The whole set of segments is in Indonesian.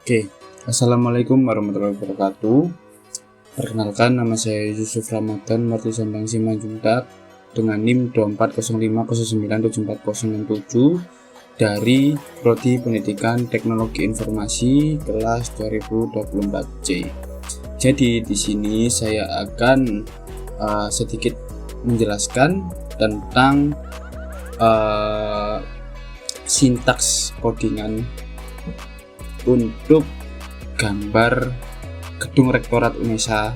Oke, Assalamualaikum warahmatullahi wabarakatuh. Perkenalkan, nama saya Yusuf Ramadan Marti Sambang Simanjuntak dengan NIM 2405097407 dari Prodi Pendidikan Teknologi Informasi kelas 2024C. Jadi di sini saya akan sedikit menjelaskan tentang sintaks codingan untuk gambar gedung Rektorat UNESA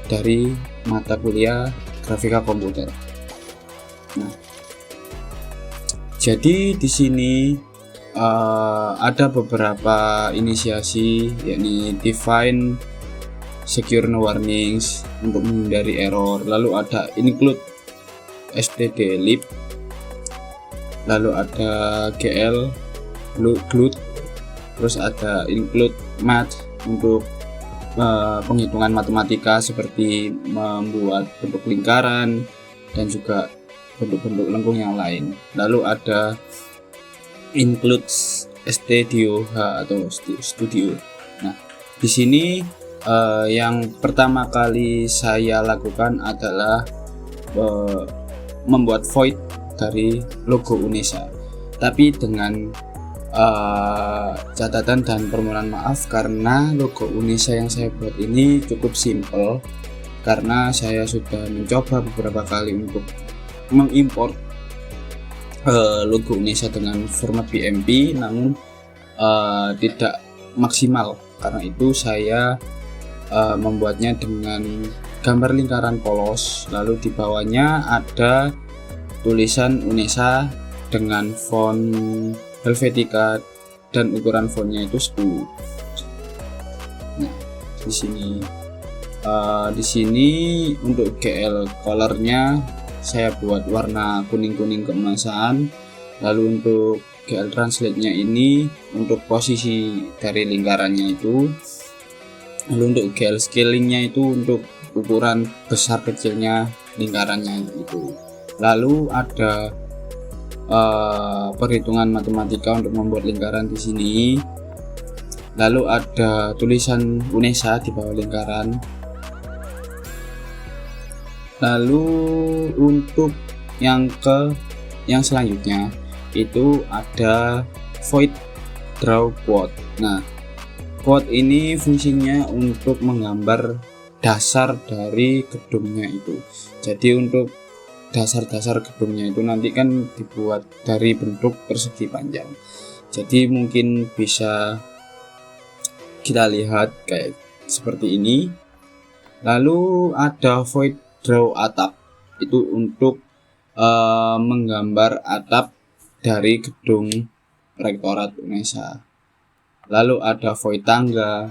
dari mata kuliah grafika komputer. Nah, jadi di sini ada beberapa inisiasi, yakni define secure no warnings untuk menghindari error, lalu ada include stdlib, lalu ada gl glut, terus ada include math untuk penghitungan matematika seperti membuat bentuk lingkaran dan juga bentuk-bentuk lengkung yang lain. Lalu ada include studio atau studio. Nah, di sini yang pertama kali saya lakukan adalah membuat void dari logo UNESA, tapi dengan catatan dan permohonan maaf karena logo UNESA yang saya buat ini cukup simple, karena saya sudah mencoba beberapa kali untuk mengimport logo UNESA dengan format BMP, namun tidak maksimal. Karena itu saya membuatnya dengan gambar lingkaran polos, lalu di bawahnya ada tulisan UNESA dengan font Helvetica dan ukuran fontnya itu 10. Nah, di sini untuk GL colornya saya buat warna kuning-kuning keemasan. Lalu untuk GL translate-nya ini untuk posisi dari lingkarannya itu. Lalu untuk GL scaling-nya itu untuk ukuran besar kecilnya lingkarannya itu. Lalu ada perhitungan matematika untuk membuat lingkaran di sini. Lalu ada tulisan UNESA di bawah lingkaran. Lalu untuk yang selanjutnya itu ada void draw quote. Nah, quote ini fungsinya untuk menggambar dasar dari gedungnya itu. Jadi untuk dasar-dasar gedungnya itu nanti kan dibuat dari bentuk persegi panjang. Jadi mungkin bisa kita lihat kayak seperti ini. Lalu ada void draw atap, itu untuk menggambar atap dari gedung Rektorat UNESA. Lalu ada void tangga.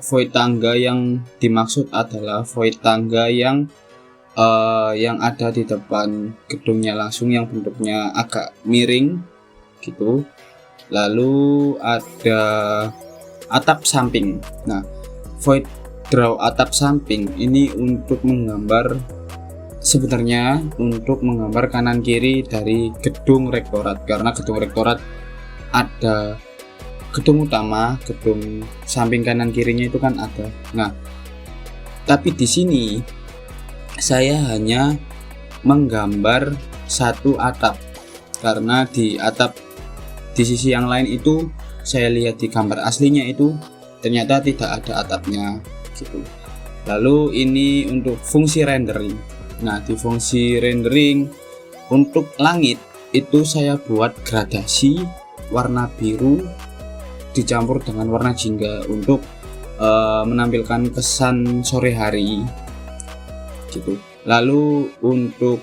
Void tangga yang dimaksud adalah void tangga yang ada di depan gedungnya langsung, yang bentuknya agak miring gitu. Lalu ada atap samping. Nah, void draw atap samping ini untuk menggambar, sebenarnya untuk menggambar kanan kiri dari gedung Rektorat, karena gedung Rektorat ada gedung utama, gedung samping kanan kirinya itu kan ada. Nah, tapi di sini saya hanya menggambar satu atap, karena di atap di sisi yang lain itu saya lihat di gambar aslinya itu ternyata tidak ada atapnya gitu. Lalu ini untuk fungsi rendering. Nah, di fungsi rendering untuk langit itu saya buat gradasi warna biru dicampur dengan warna jingga untuk menampilkan kesan sore hari gitu. Lalu untuk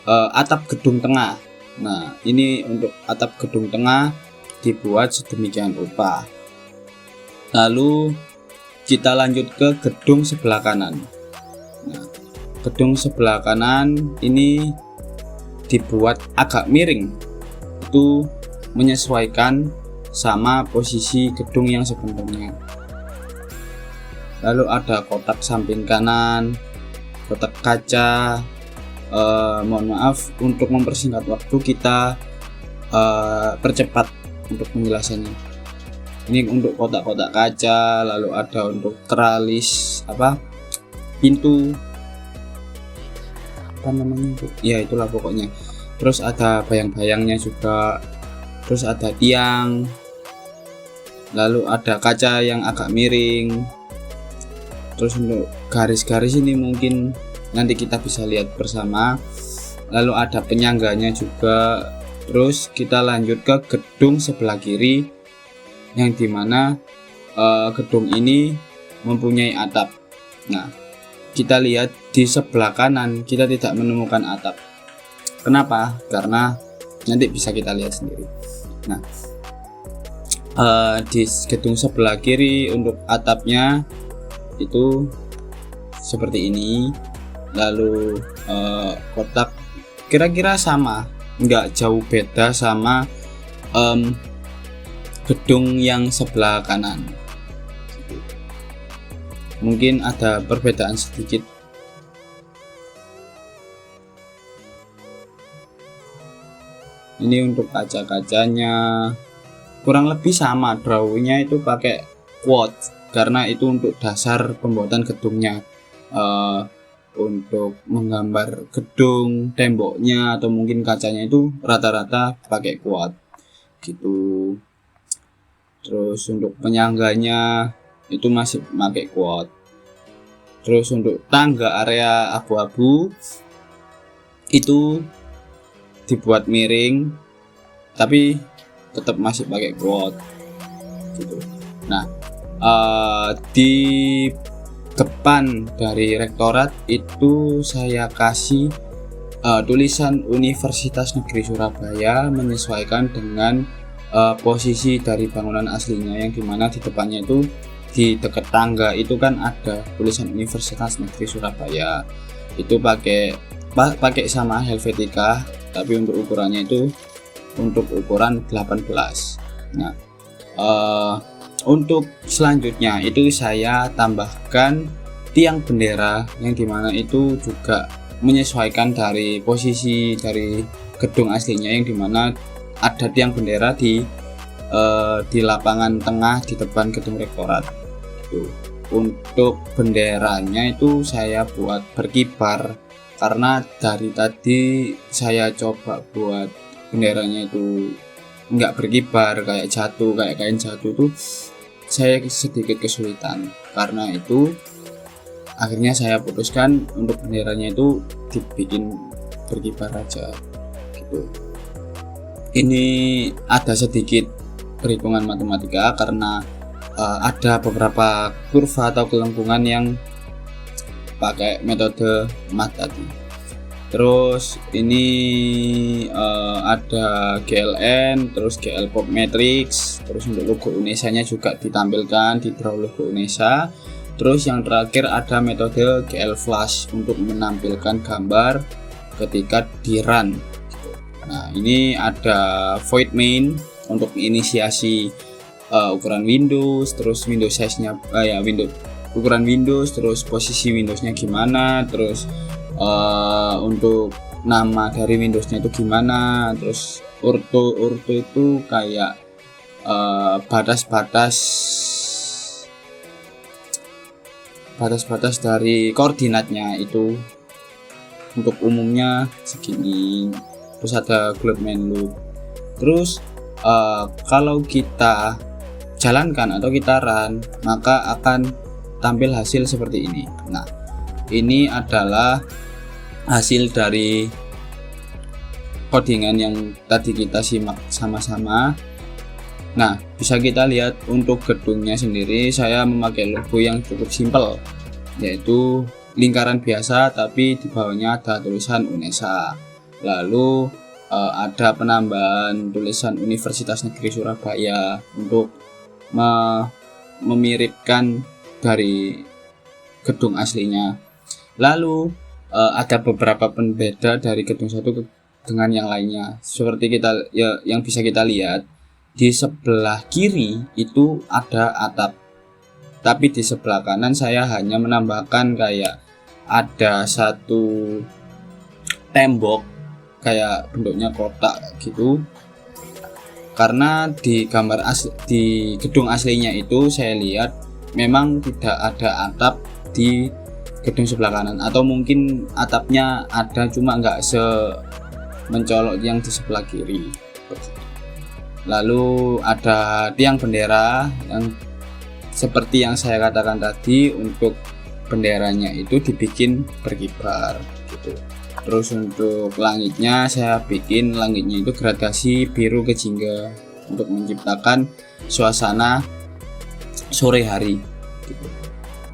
atap gedung tengah, nah ini untuk atap gedung tengah dibuat sedemikian rupa. Lalu kita lanjut ke gedung sebelah kanan. Nah, gedung sebelah kanan ini dibuat agak miring, itu menyesuaikan sama posisi gedung yang sebenarnya. Lalu ada kotak samping kanan, kotak kaca. Mohon maaf untuk mempersingkat waktu, kita percepat untuk penjelasannya. Ini untuk kotak-kotak kaca, lalu ada untuk teralis pintu apa namanya itu ya, itulah pokoknya. Terus ada bayang-bayangnya juga, terus ada tiang, lalu ada kaca yang agak miring. Terus untuk garis-garis ini mungkin nanti kita bisa lihat bersama. Lalu ada penyangganya juga. Terus kita lanjut ke gedung sebelah kiri, yang dimana gedung ini mempunyai atap. Nah, kita lihat di sebelah kanan kita tidak menemukan atap. Kenapa? Karena nanti bisa kita lihat sendiri. Nah, di gedung sebelah kiri untuk atapnya itu seperti ini. Lalu kotak kira-kira sama, nggak jauh beda sama gedung yang sebelah kanan. Mungkin ada perbedaan sedikit. Ini untuk kaca-kacanya kurang lebih sama, drawingnya itu pakai quote karena itu untuk dasar pembuatan gedungnya. Untuk menggambar gedung, temboknya atau mungkin kacanya itu rata-rata pakai quote gitu. Terus untuk penyangganya itu masih pakai quote. Terus untuk tangga area abu-abu itu dibuat miring tapi tetap masih pakai quote gitu. Nah, di depan dari rektorat itu saya kasih tulisan Universitas Negeri Surabaya menyesuaikan dengan posisi dari bangunan aslinya, yang dimana di depannya itu di dekat tangga itu kan ada tulisan Universitas Negeri Surabaya. Itu pakai sama Helvetica, tapi untuk ukurannya itu untuk ukuran 18. Nah, untuk selanjutnya itu saya tambahkan tiang bendera, yang dimana itu juga menyesuaikan dari posisi dari gedung aslinya, yang dimana ada tiang bendera di lapangan tengah di depan gedung rektorat. Untuk benderanya itu saya buat berkibar karena dari tadi saya coba buat benderanya itu nggak berkibar, kayak kain jatuh itu saya sedikit kesulitan. Karena itu akhirnya saya putuskan untuk benderanya itu dibikin berkibar aja gitu. Ini ada sedikit perhitungan matematika karena ada beberapa kurva atau kelengkungan yang pakai metode mat tadi. Terus ini ada GLN, terus GL Pop Matrix, terus untuk logo UNESA-nya juga ditampilkan di draw logo UNESA. Terus yang terakhir ada metode GL Flash untuk menampilkan gambar ketika di run. Nah, ini ada void main untuk inisiasi ukuran Windows, terus Windows size-nya ukuran Windows, terus posisi Windows-nya gimana, terus untuk nama dari Windows-nya itu gimana, terus urto itu kayak batas-batas dari koordinatnya itu untuk umumnya segini. Terus ada globe main loop. Terus kalau kita jalankan atau kita run, maka akan tampil hasil seperti ini. Nah, ini adalah hasil dari codingan yang tadi kita simak sama-sama. Nah, bisa kita lihat untuk gedungnya sendiri saya memakai logo yang cukup simpel, yaitu lingkaran biasa tapi di bawahnya ada tulisan UNESA. Lalu ada penambahan tulisan Universitas Negeri Surabaya untuk memiripkan dari gedung aslinya. Lalu ada beberapa pembeda dari gedung satu dengan yang lainnya. Seperti yang bisa kita lihat di sebelah kiri itu ada atap, tapi di sebelah kanan saya hanya menambahkan kayak ada satu tembok kayak bentuknya kotak gitu. karena di di gedung aslinya itu saya lihat memang tidak ada atap di gedung sebelah kanan, atau mungkin atapnya ada cuma nggak mencolok yang di sebelah kiri. Lalu ada tiang bendera yang seperti yang saya katakan tadi, untuk benderanya itu dibikin berkibar gitu. Terus untuk langitnya saya bikin langitnya itu gradasi biru kejingga untuk menciptakan suasana sore hari gitu.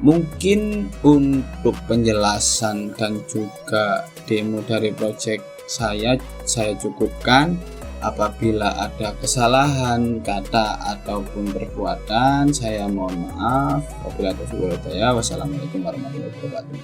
Mungkin untuk penjelasan dan juga demo dari project saya cukupkan. Apabila ada kesalahan kata ataupun perbuatan, saya mohon maaf. Wabillahi taufiq wal hidayah. Wassalamualaikum warahmatullahi wabarakatuh.